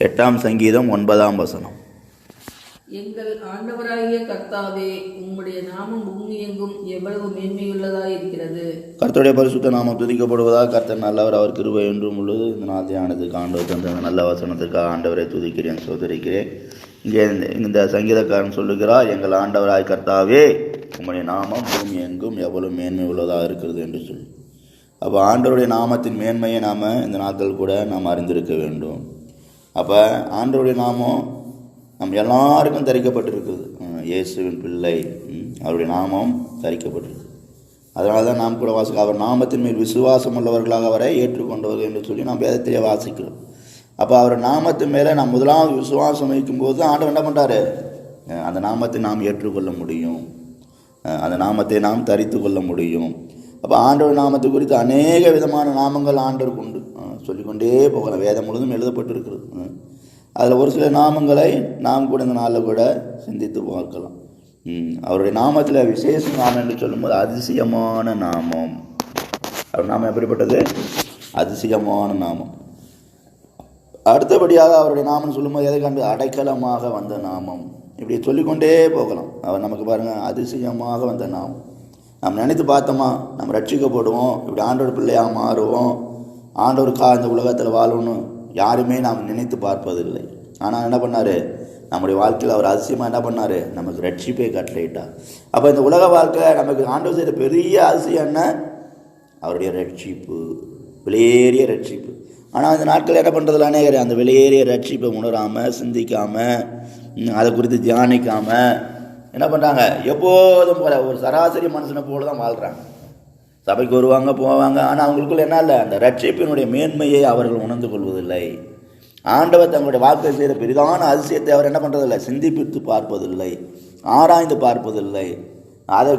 8ஆம் சங்கீதம் 9ஆம் வசனம். எங்கள் ஆண்டவராகிய கர்த்தாவே, உம்முடைய நாமம் பூமி எங்கும் எவ்வளவு மேன்மையுள்ளதாய் இருக்கிறது. கர்த்தருடைய பரிசுத்த நாமம் துதிக்கப்படுவதாக. கர்த்தர் நல்லவர், அவர் கிருபை என்றும் உள்ளது. இந்த நாள் தியானத்துக்கு ஆண்டவர் தந்த நல்ல வசனத்திற்காக ஆண்டவரை துதிக்கிறேன், சோதரிக்கிறேன். இங்கே இந்த சங்கீதக்காரன் சொல்லுகிறார், எங்கள் ஆண்டவராய் கர்த்தாவே, உம்முடைய நாமம் பூமி எங்கும் எவ்வளவு மேன்மை உள்ளதாக இருக்கிறது என்று சொல்லி. அப்போ ஆண்டவருடைய நாமத்தின் மேன்மையை நாம் இந்த நாட்கள் கூட நாம் அறிந்திருக்க வேண்டும். அப்போ ஆண்டவருடைய நாமம் நம்ம எல்லாருக்கும் தரிக்கப்பட்டிருக்குது. இயேசுவின் பிள்ளை, அவருடைய நாமம் தரிக்கப்பட்டிருக்கு. அதனால தான் நாம் கூட அவர் நாமத்தின் மேல் விசுவாசம் உள்ளவர்களாக அவரை ஏற்றுக்கொண்டவர்கள் என்று சொல்லி நாம் வேதத்திலே வாசிக்கிறோம். அப்போ அவர் நாமத்தின் மேலே நாம் முதலாவது விசுவாசம் வைக்கும்போது ஆண்டவர் என்ன பண்ணுறாரு, அந்த நாமத்தை நாம் ஏற்றுக்கொள்ள முடியும், அந்த நாமத்தை நாம் தரித்து கொள்ள முடியும். அப்போ ஆண்டவர் நாமத்தை குறித்து அநேக விதமான நாமங்கள் ஆண்டவருக்கு உண்டு, சொல்லிக்கொண்டே போகலாம். வேதம் முழுதும் எழுதப்பட்டிருக்கிறது. அதில் ஒரு சில நாமங்களை நாம் கூட இந்த நாளில் கூட சிந்தித்து பார்க்கலாம். அவருடைய நாமத்தில் விசேஷ நாமம் என்று சொல்லும்போது அதிசயமான நாமம். அவர் நாமம் எப்படிப்பட்டது? அதிசயமான நாமம். அடுத்தபடியாக அவருடைய நாமம் சொல்லும்போது எதை கண்டு? அடைக்கலமாக வந்த நாமம். இப்படி சொல்லிக்கொண்டே போகலாம். அவர் நமக்கு பாருங்கள், அதிசயமாக வந்த நாமம். நம்ம நினைத்து பார்த்தோமா, நம்ம ரட்சிக்கப்படுவோம், இப்படி ஆண்டவர் பிள்ளையாக மாறுவோம், ஆண்டவருக்காக இந்த உலகத்தில் வாழணும் யாருமே நாம் நினைத்து பார்ப்பதில்லை. ஆனால் என்ன பண்ணார், நம்முடைய வாழ்க்கையில் அவர் அதிசயமாக என்ன பண்ணார், நமக்கு ரட்சிப்பை கட்டளையிட்டார். அப்போ இந்த உலக வாழ்க்கை நமக்கு ஆண்டவர் செய்த பெரிய அதிசயம் என்ன? அவருடைய ரட்சிப்பு, விலையேறிய ரட்சிப்பு. ஆனால் இந்த நாட்கள் என்ன பண்ணுறதுல அநேகர் அந்த விலையேறிய ரட்சிப்பை உணராமல், சிந்திக்காமல், அதை குறித்து தியானிக்காமல் என்ன பண்ணுறாங்க, எப்போதும் போல ஒரு சராசரி மனுஷனை போல தான் வாழ்கிறாங்க. சபைக்கு வருவாங்க, போவாங்க, ஆனால் அவங்களுக்குள்ள என்ன இல்லை, அந்த ரட்சிப்பினுடைய மேன்மையை அவர்கள் உணர்ந்து கொள்வதில்லை. ஆண்டவர் தங்களுடைய வாழ்க்கை செய்கிற பெரிதான அதிசயத்தை அவர் என்ன பண்ணுறதில்லை, சிந்திப்பித்து பார்ப்பதில்லை, ஆராய்ந்து பார்ப்பதில்லை. அதை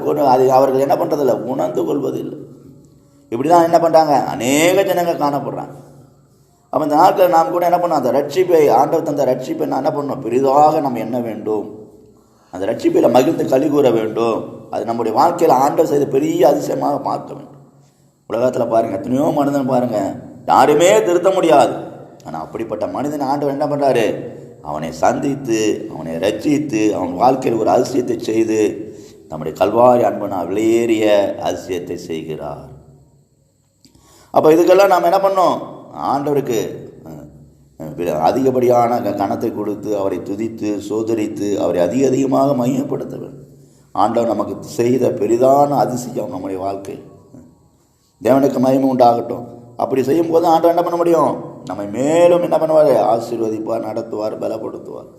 அவர்கள் என்ன பண்ணுறதில்லை, உணர்ந்து கொள்வதில்லை. இப்படி தான் என்ன பண்ணுறாங்க, அநேக ஜனங்கள் காணப்படுறாங்க. அப்போ இந்த நாட்களில் நாம் கூட என்ன பண்ணோம், அந்த ரட்சிப்பை, ஆண்டவர் தந்த ரட்சிப்பை நான் என்ன பண்ணோம், பெரிதாக நம்ம எண்ண வேண்டும், அந்த ரட்சிப்பையில் மகிழ்ந்து களி கூற வேண்டும். அது நம்முடைய வாழ்க்கையில் ஆண்டவர் செய்த பெரிய அதிசயமாக பார்க்க வேண்டும். உலகத்தில் பாருங்கள், எத்தனையோ மனிதன் பாருங்கள், யாருமே திருத்த முடியாது. ஆனால் அப்படிப்பட்ட மனிதன் ஆண்டவர் என்ன பண்ணுறாரு, அவனை சந்தித்து, அவனை ரட்சித்து, அவன் வாழ்க்கையில் ஒரு அதிசயத்தை செய்து நம்முடைய கல்வாரி அன்பனா விலையேறிய அதிசயத்தை செய்கிறார். அப்போ இதுக்கெல்லாம் நாம் என்ன பண்ணோம், ஆண்டவருக்கு அதிகப்படியான கணத்தை கொடுத்து அவரை துதித்து சோதரித்து அவரை அதிகமாக மையப்படுத்த வேண்டும். ஆண்டவர் நமக்கு செய்த பெரிதான அதிசயம் நம்முடைய வாழ்க்கை. தேவனுக்கு மகிமை உண்டாகட்டும். அப்படி செய்யும் போது ஆண்டவர் என்ன பண்ண முடியும், நம்மை மேலும் என்ன பண்ணுவார், ஆசீர்வதிப்பார், நடத்துவார், பலப்படுத்துவார்.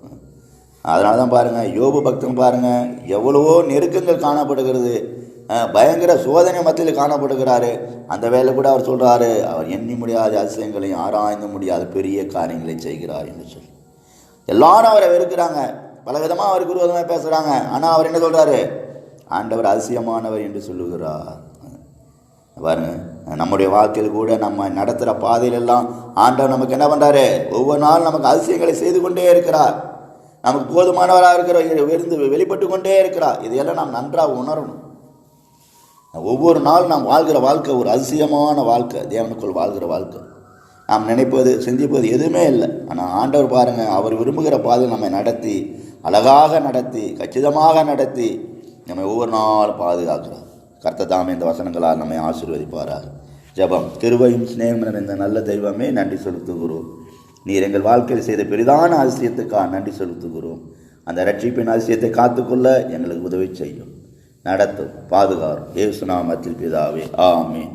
அதனால தான் பாருங்கள், யோபு பக்தன் பாருங்கள், எவ்வளவோ நெருக்கங்கள் காணப்படுகிறது, பயங்கர சோதனை மத்தியில் காணப்படுகிறாரு. அந்த வேலை கூட அவர் சொல்கிறாரு, அவர் எண்ணி முடியாத அதிசயங்களையும் ஆராய்ந்து முடியாத பெரிய காரியங்களை செய்கிறார் என்று சொல்லி. எல்லாரும் அவரை வெறுக்கிறாங்க, பல விதமாக அவருக்கு விரோதமாக பேசுகிறாங்க. ஆனால் அவர் என்ன சொல்கிறாரு, ஆண்டவர் அதிசயமானவர் என்று சொல்லுகிறார். பாருங்க, நம்முடைய வாழ்க்கையில் கூட நம்ம நடத்துகிற பாதையிலெல்லாம் ஆண்டவர் நமக்கு என்ன பண்ணுறாரு, ஒவ்வொரு நாளும் நமக்கு அதிசயங்களை செய்து கொண்டே இருக்கிறார். நமக்கு போதுமானவராக இருக்கிற வெளிப்பட்டு கொண்டே இருக்கிறார். இதையெல்லாம் நாம் நன்றாக உணரணும். ஒவ்வொரு நாள் நாம் வாழ்கிற வாழ்க்கை ஒரு அதிசயமான வாழ்க்கை, தேவனுக்குள் வாழ்கிற வாழ்க்கை. நாம் நினைப்பது சிந்திப்பது எதுவுமே இல்லை. ஆனால் ஆண்டவர் பாருங்கள், அவர் விரும்புகிற பாதையில் நம்மை நடத்தி, அழகாக நடத்தி, கச்சிதமாக நடத்தி நம்மை ஒவ்வொரு நாள் பாதுகாக்கிறார். கர்த்தர் தாமே இந்த வசனங்களால் நம்மை ஆசீர்வதிப்பாராக. ஜெபம். கிருபையும் சிநேகமும் இந்த நல்ல தெய்வமே, நன்றி செலுத்துகிறோம். நீர் எங்கள் வாழ்க்கையில் செய்த பெரிதான அதிசயத்துக்காக நன்றி செலுத்துகிறோம். அந்த ரட்சிப்பின் அதிசயத்தை காத்துக்கொள்ள எங்களுக்கு உதவி செய்யும், நடத்தும், பாதுகாரும். இயேசு நாமத்தில் பிதாவே, ஆமென்.